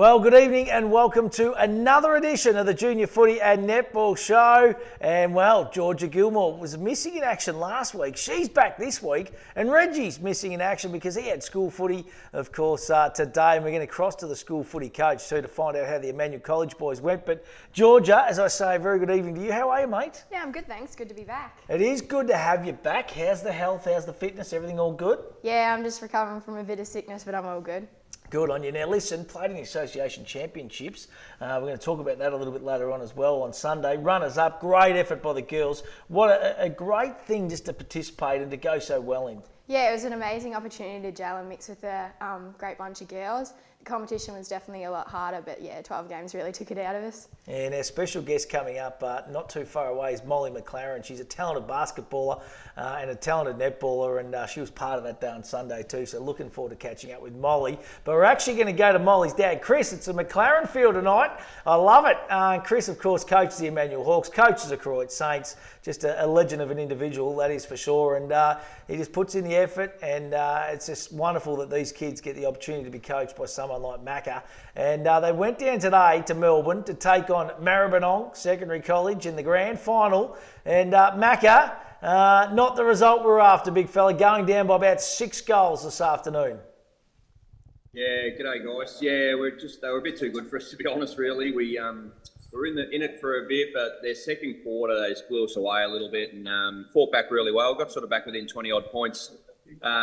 Well, good evening and welcome to another edition of the Junior Footy and Netball Show. And well, Georgia Gilmore was missing in action last week. She's back this week, and Reggie's missing in action because he had school footy, of course, today. And we're going to cross to the school footy coach too to find out how the Emmanuel College boys went. But Georgia, as I say, very good evening to you. How are you, mate? Yeah, I'm good, thanks. Good to be back. It is good to have you back. How's the health? How's the fitness? Everything all good? Yeah, I'm just recovering from a bit of sickness, but I'm all good. Good on you. Now listen, played in the Association Championships. We're going to talk about that a little bit later on as well on Sunday. Runners up, great effort by the girls. What a great thing just to participate and to go so well in. Yeah, it was an amazing opportunity to gel and mix with a great bunch of girls. The competition was definitely a lot harder, but yeah, 12 games really took it out of us. And our special guest coming up not too far away is Molly McLaren. She's a talented basketballer and a talented netballer, and she was part of that day on Sunday too, so looking forward to catching up with Molly. But we're actually going to go to Molly's dad, Chris. It's a McLaren field tonight. I love it. Chris, of course, coaches the Emmanuel Hawks, coaches the Croydon Saints, just a legend of an individual, that is for sure, and he just puts in the effort, and it's just wonderful that these kids get the opportunity to be coached by someone like Macca. And they went down today to Melbourne to take on Maribyrnong Secondary College in the grand final. And Macca, not the result we were after, big fella, going down by about 6 goals this afternoon. Yeah, g'day guys. Yeah, they were a bit too good for us, to be honest. Really, we were in it for a bit, but their second quarter they just blew us away a little bit and fought back really well. Got sort of back within 20 odd points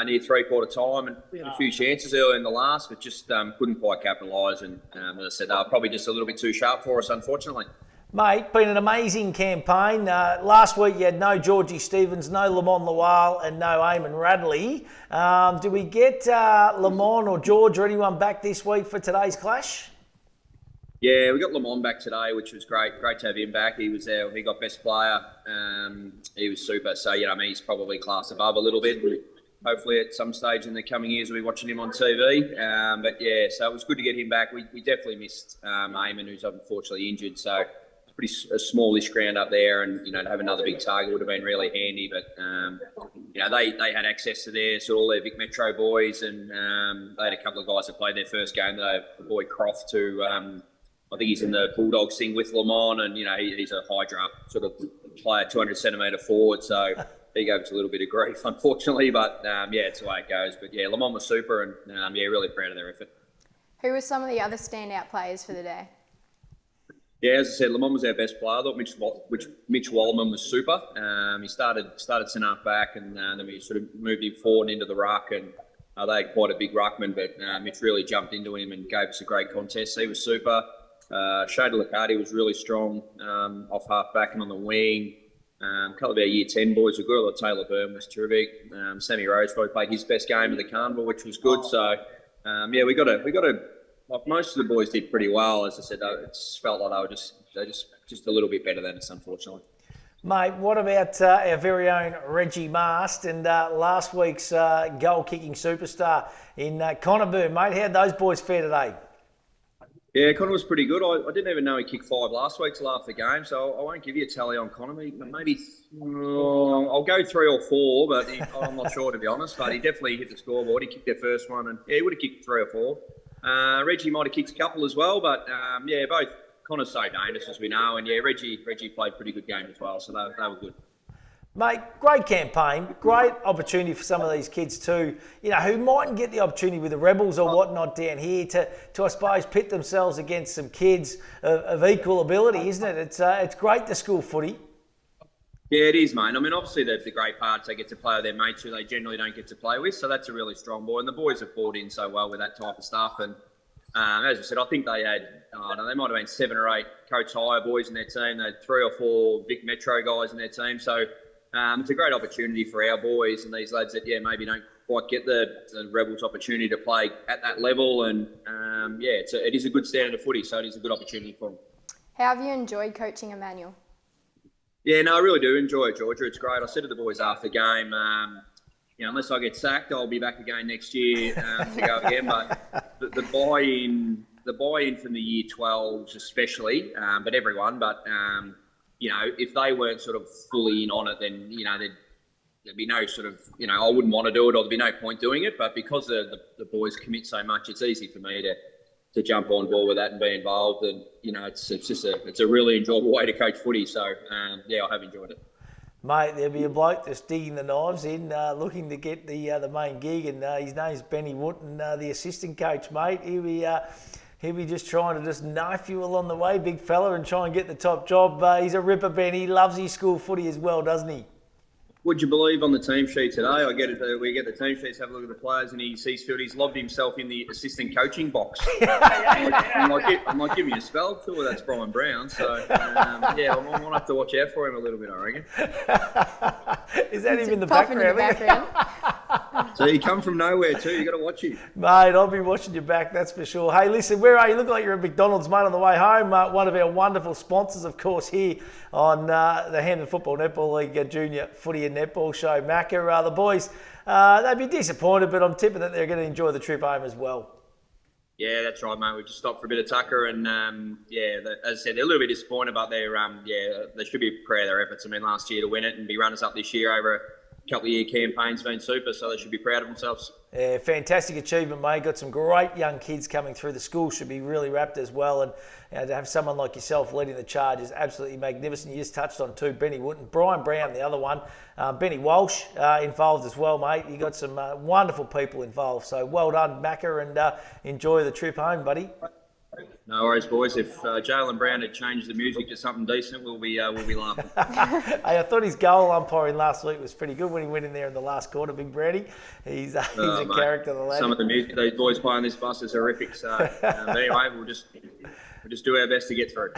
near three-quarter time, and we had a few chances early in the last, but just couldn't quite capitalise. And as I said, they were probably just a little bit too sharp for us, unfortunately. Mate, been an amazing campaign. Last week you had no Georgie Stevens, no Lamont Lawal and no Eamon Radley. Do we get Lamont or George or anyone back this week for today's clash? Yeah, we got Lamont back today, which was great. Great to have him back. He was there. He got best player. He was super. So, he's probably class above a little bit. Hopefully at some stage in the coming years we'll be watching him on TV. But yeah, so it was good to get him back. We definitely missed Eamon, who's unfortunately injured. So it's a smallish ground up there, and to have another big target would have been really handy. But they had access to all their Vic Metro boys, and they had a couple of guys that played their first game. The boy Croft, who I think he's in the Bulldogs thing with Lamont, and he's a high draft sort of player, 200 centimetre forward. So he gave us a little bit of grief, unfortunately. But it's the way it goes. But yeah, Lamont was super, and really proud of their effort. Who were some of the other standout players for the day? Yeah, as I said, Lamont was our best player. I thought Mitch Waldman was super. He started centre half back, and then we sort of moved him forward into the ruck, and they had quite a big ruckman, but Mitch really jumped into him and gave us a great contest. He was super. Shada Liccardi was really strong off half back and on the wing. A couple of our year 10 boys were good. Taylor Byrne was terrific. Sammy Rose probably played his best game of the carnival, which was good. So we got to. Like most of the boys did pretty well. As I said, it just felt like they were just a little bit better than us, unfortunately. Mate, what about our very own Reggie Mast and last week's goal-kicking superstar in Connor Byrne, mate? How'd those boys fare today? Yeah, Connor was pretty good. I didn't even know he kicked 5 last week till after the game, so I won't give you a tally on Connor. Maybe I'll go 3 or 4, but I'm not sure, to be honest. But he definitely hit the scoreboard. He kicked their first one, and he would have kicked 3 or 4. Reggie might have kicked a couple as well, but both. Connor's so dangerous, as we know, and Reggie played a pretty good game as well, so they were good. Mate, great campaign, great opportunity for some of these kids too, who mightn't get the opportunity with the Rebels or whatnot down here to I suppose, pit themselves against some kids of equal ability, isn't it? It's great, the school footy. Yeah, it is, mate. I mean, obviously the great part is they get to play with their mates who they generally don't get to play with, so that's a really strong ball. And the boys have bought in so well with that type of stuff. And as I said, I think they had, they might have been 7 or 8 Coates Hire boys in their team. They had 3 or 4 Vic Metro guys in their team. So it's a great opportunity for our boys and these lads that, maybe don't quite get the Rebels opportunity to play at that level. And it is a good standard of footy, so it is a good opportunity for them. How have you enjoyed coaching Emmanuel? Yeah, no, I really do enjoy it, Georgia. It's great. I said to the boys after the game, unless I get sacked, I'll be back again next year to go again. But the buy-in from the year 12s especially, but everyone. But, if they weren't sort of fully in on it, then, there'd be no sort of, I wouldn't want to do it or there'd be no point doing it. But because the boys commit so much, it's easy for me to jump on board with that and be involved. And it's a really enjoyable way to coach footy. So I have enjoyed it. Mate, there'll be a bloke that's digging the knives in, looking to get the main gig, and his name's Benny Wooten, the assistant coach, mate. He'll be just trying to just knife you along the way, big fella, and try and get the top job. He's a ripper, Benny. He loves his school footy as well, doesn't he? Would you believe on the team sheet today? We get the team sheets, have a look at the players, and he's lobbed himself in the assistant coaching box. I might give you a spell too. That's Brian Brown. So I might have to watch out for him a little bit, I reckon. Is that him in the background? So you come from nowhere too. You got to watch him, mate. I'll be watching your back, that's for sure. Hey, listen, where are you? Look like you're at McDonald's, mate, on the way home. One of our wonderful sponsors, of course, here on the Hampton Football Netball League Junior Footy and Netball Show. Macca, the boys, they'd be disappointed, but I'm tipping that they're going to enjoy the trip home as well. Yeah, that's right, mate. We just stopped for a bit of tucker, and as I said, they're a little bit disappointed, but they should be proud of their efforts. I mean, last year to win it and be runners up this year over a couple of year campaign's been super, so they should be proud of themselves. Yeah, fantastic achievement, mate. Got some great young kids coming through. The school should be really wrapped as well, and to have someone like yourself leading the charge is absolutely magnificent. You just touched on two, Benny Wooten, Brian Brown, the other one, Benny Walsh involved as well, mate. You got some wonderful people involved, so well done, Macca, and enjoy the trip home, buddy. No worries, boys. If Jalen Brown had changed the music to something decent, we'll be laughing. Hey, I thought his goal umpiring last week was pretty good when he went in there in the last quarter, Big Brady. He's a character, the lad. Some of the music those boys play on this bus is horrific. So anyway, we'll just do our best to get through.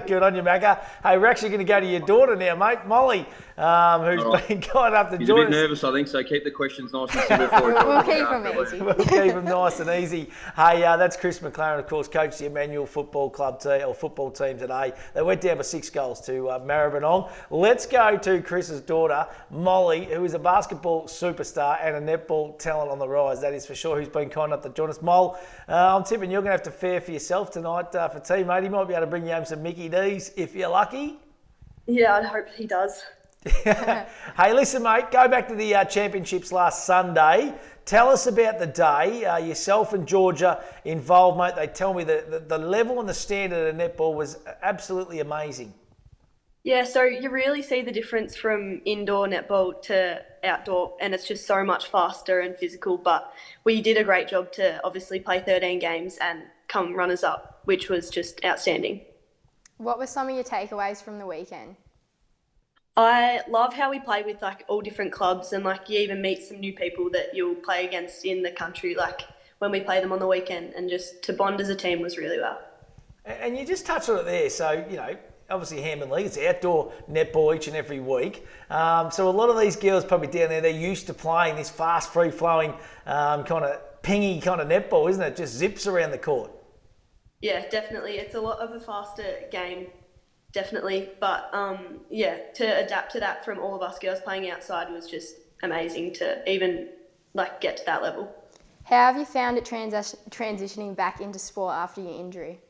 Good on you, Macca. Hey, we're actually going to go to your daughter now, mate, Molly, who's been kind enough to He's join us. a bit nervous, I think, so keep the questions nice and simple for us. We'll keep them easy. We'll keep them nice and easy. Hey, that's Chris McLaren, of course, coached the Emmanuel Football Club football team today. They went down by 6 goals to Maribyrnong. Let's go to Chris's daughter, Molly, who is a basketball superstar and a netball talent on the rise, that is for sure, who's been kind enough to join us. Mol, I'm tipping you're going to have to fare for yourself tonight for tea, mate. He might be able to bring you home some Mickey D's if you're lucky. Yeah, I'd hope he does. Hey, listen, mate, go back to the championships last Sunday. Tell us about the day. Yourself and Georgia involved, mate. They tell me that the level and the standard of netball was absolutely amazing. Yeah, so you really see the difference from indoor netball to outdoor, and it's just so much faster and physical. But we did a great job to obviously play 13 games and come runners up, which was just outstanding. What were some of your takeaways from the weekend? I love how we play with all different clubs, and you even meet some new people that you'll play against in the country, when we play them on the weekend, and just to bond as a team was really well. And you just touched on it there, so obviously Hampton League, it's outdoor netball each and every week. So a lot of these girls probably down there, they're used to playing this fast, free-flowing, kind of pingy kind of netball, isn't it? Just zips around the court. Yeah, definitely. It's a lot of a faster game, definitely. But to adapt to that from all of us girls playing outside was just amazing to even get to that level. How have you found it transitioning back into sport after your injury?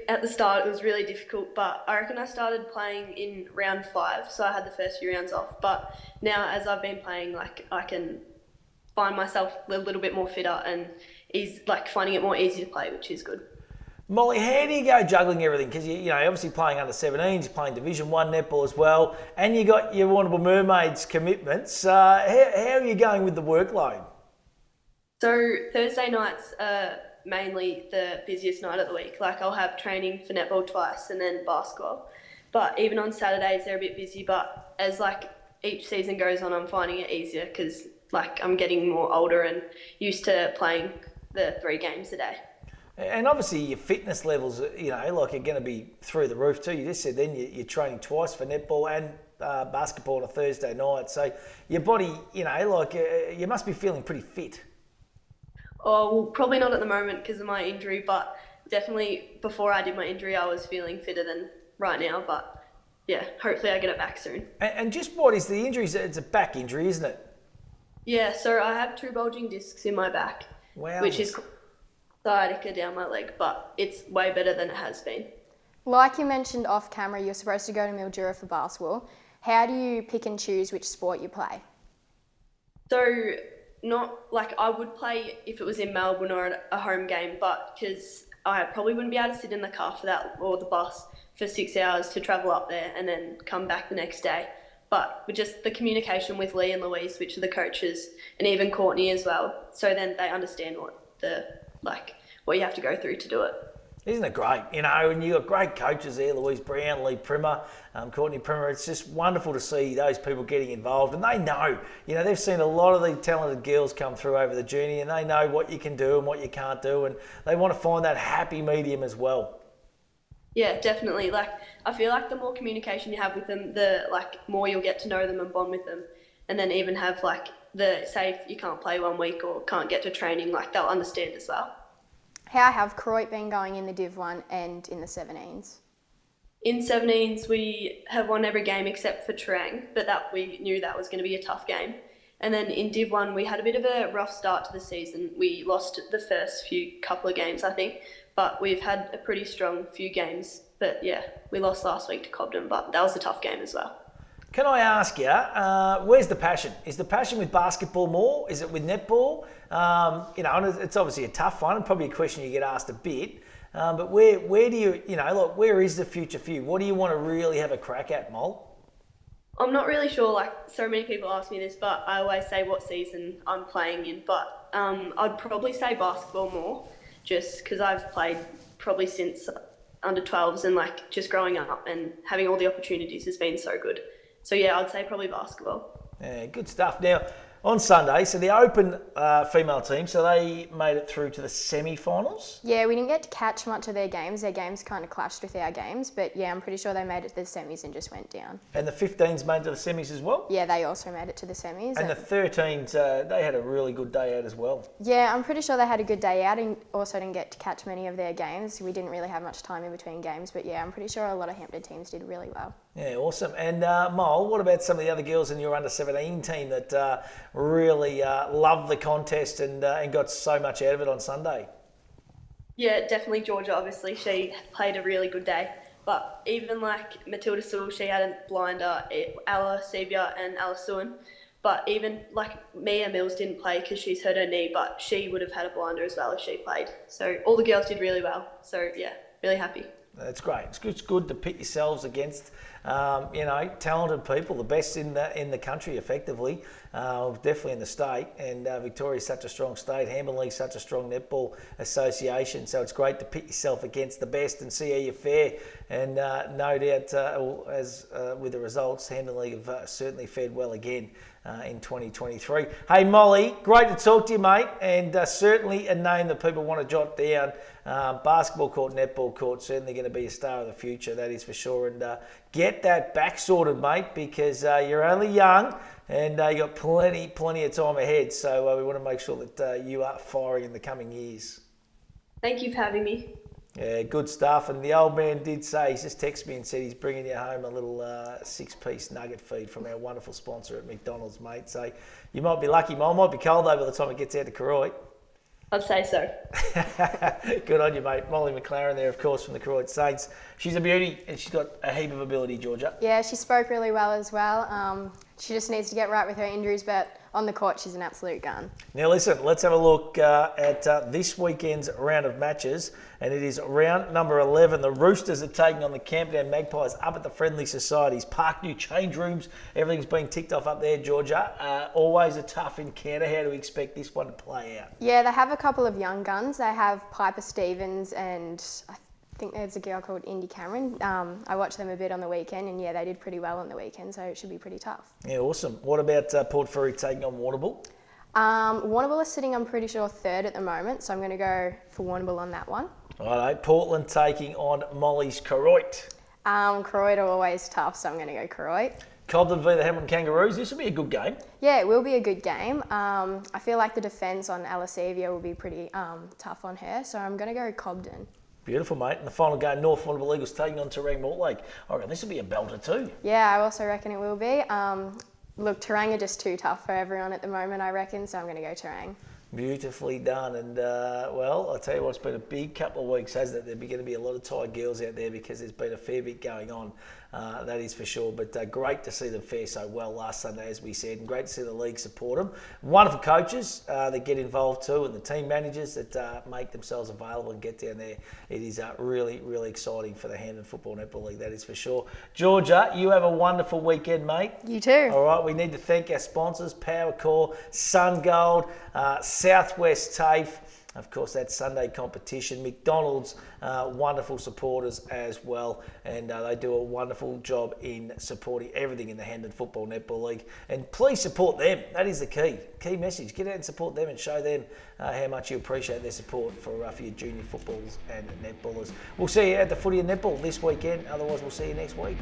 At the start, it was really difficult, but I reckon I started playing in round 5, so I had the first few rounds off. But now, as I've been playing, I can find myself a little bit more fitter and finding it more easy to play, which is good. Molly, how do you go juggling everything? Because you're obviously playing under 17s, you're playing Division 1 netball as well, and you got your Warrnambool Mermaids commitments. How are you going with the workload? So Thursday nights are mainly the busiest night of the week. I'll have training for netball twice and then basketball. But even on Saturdays, they're a bit busy. But as each season goes on, I'm finding it easier because I'm getting more older and used to playing the 3 games a day. And obviously your fitness levels, are going to be through the roof too. You just said then you're training twice for netball and basketball on a Thursday night. So your body, you must be feeling pretty fit. Oh, well, probably not at the moment because of my injury, but definitely before I did my injury, I was feeling fitter than right now. But yeah, hopefully I get it back soon. And just what is the injury? It's a back injury, isn't it? Yeah, so I have 2 bulging discs in my back, which is sciatica down my leg, but it's way better than it has been. Like you mentioned off camera, you're supposed to go to Mildura for basketball. How do you pick and choose which sport you play? So not like I would play if it was in Melbourne or at a home game, but because I probably wouldn't be able to sit in the car for that or the bus for 6 hours to travel up there and then come back the next day. But with just the communication with Lee and Louise, which are the coaches, and even Courtney as well, so then they understand what you have to go through to do it. Isn't it great? You know, and you've got great coaches there, Louise Brown, Lee Primmer, Courtney Primmer. It's just wonderful to see those people getting involved. And they know, you know, they've seen a lot of the talented girls come through over the journey, and they know what you can do and what you can't do. And they want to find that happy medium as well. Yeah, definitely. Like, I feel like the more communication you have with them, the more you'll get to know them and bond with them. And then even have say if you can't play 1 week or can't get to training, they'll understand as well. How have Croydon been going in the Div 1 and in the 17s? In 17s, we have won every game except for Terang, but that we knew that was going to be a tough game. And then in Div 1, we had a bit of a rough start to the season. We lost the first couple of games, I think, but we've had a pretty strong few games. But yeah, we lost last week to Cobden, but that was a tough game as well. Can I ask you, where's the passion? Is the passion with basketball more? Is it with netball? You know, and it's obviously a tough one and probably a question you get asked a bit. But where do you know, where is the future for you? What do you want to really have a crack at, Mol? I'm not really sure, so many people ask me this, but I always say what season I'm playing in. But I'd probably say basketball more, just because I've played probably since under 12s and just growing up and having all the opportunities has been so good. So yeah, I'd say probably basketball. Yeah, good stuff. Now, on Sunday, so the Open female team, so they made it through to the semi-finals? Yeah, we didn't get to catch much of their games. Their games kind of clashed with our games, but yeah, I'm pretty sure they made it to the semis and just went down. And the 15s made it to the semis as well? Yeah, they also made it to the semis. And the 13s, they had a really good day out as well. Yeah, I'm pretty sure they had a good day out and also didn't get to catch many of their games. We didn't really have much time in between games, but yeah, I'm pretty sure a lot of Hampton teams did really well. Yeah, awesome. And Mol, what about some of the other girls in your under-17 team that really loved the contest and got so much out of it on Sunday? Yeah, definitely Georgia, obviously. She played a really good day. But even Matilda Sewell, she had a blinder, Ella Sebia and Ella Suin. But even Mia Mills didn't play because she's hurt her knee, but she would have had a blinder as well if she played. So all the girls did really well. So yeah, really happy. That's great. It's good to pit yourselves against, talented people, the best in the country, effectively, definitely in the state. And Victoria's such a strong state. Hamilton League's such a strong netball association. So it's great to pit yourself against the best and see how you fare. And no doubt, as with the results, Hamilton League have certainly fared well again in 2023. Hey, Molly, great to talk to you, mate. And certainly a name that people want to jot down. Basketball court, netball court, certainly going to be a star of the future, that is for sure. And get that back sorted, mate, because you're only young and you got plenty of time ahead. So we want to make sure that you are firing in the coming years. Thank you for having me. Yeah, good stuff. And the old man did say, he's just texted me and said he's bringing you home a little 6-piece nugget feed from our wonderful sponsor at McDonald's, mate. So you might be lucky, Mole. Might be cold though by the time it gets out to Koroit. I'd say so. Good on you, mate. Molly McLaren there, of course, from the Koroit Saints. She's a beauty and she's got a heap of ability, Georgia. Yeah, she spoke really well as well. She just needs to get right with her injuries, but on the court, she's an absolute gun. Now listen, let's have a look at this weekend's round of matches, and it is round number 11. The Roosters are taking on the Camperdown Magpies up at the Friendly Societies. Park new change rooms, everything's being ticked off up there, Georgia. Always a tough encounter. How do we expect this one to play out? Yeah, they have a couple of young guns. They have Piper Stevens and I think there's a girl called Indy Cameron. I watched them a bit on the weekend, and yeah, they did pretty well on the weekend, so it should be pretty tough. Yeah, awesome. What about Port Fairy taking on Warrnambool? Warrnambool is sitting, I'm pretty sure, third at the moment, so I'm going to go for Warrnambool on that one. Righto, Portland taking on Molly's Koroit. Koroit are always tough, so I'm going to go Koroit. Cobden v the Hamilton Kangaroos. This will be a good game. Yeah, it will be a good game. I feel like the defence on Alasevia will be pretty tough on her, so I'm going to go Cobden. Beautiful, mate. And the final game, North Warrnambool Eagles taking on Terang Mortlake. I reckon this will be a belter too. Yeah, I also reckon it will be. Look, Terang are just too tough for everyone at the moment, I reckon, so I'm going to go Terang. Beautifully done. And, well, I'll tell you what, it's been a big couple of weeks, hasn't it? There's going to be a lot of tired girls out there because there's been a fair bit going on that is for sure. But great to see them fare so well last Sunday, as we said, and great to see the league support them. Wonderful coaches that get involved too, and the team managers that make themselves available and get down there. It is really, really exciting for the Hamden Football Netball League, that is for sure. Georgia, you have a wonderful weekend, mate. You too. All right, we need to thank our sponsors, PowerCore, SunGold, Southwest TAFE, of course, that Sunday competition, McDonald's, wonderful supporters as well, and they do a wonderful job in supporting everything in the Hamden Football Netball League. And please support them. That is the key message. Get out and support them and show them how much you appreciate their support for your junior footballers and netballers. We'll see you at the Footy and Netball this weekend. Otherwise, we'll see you next week.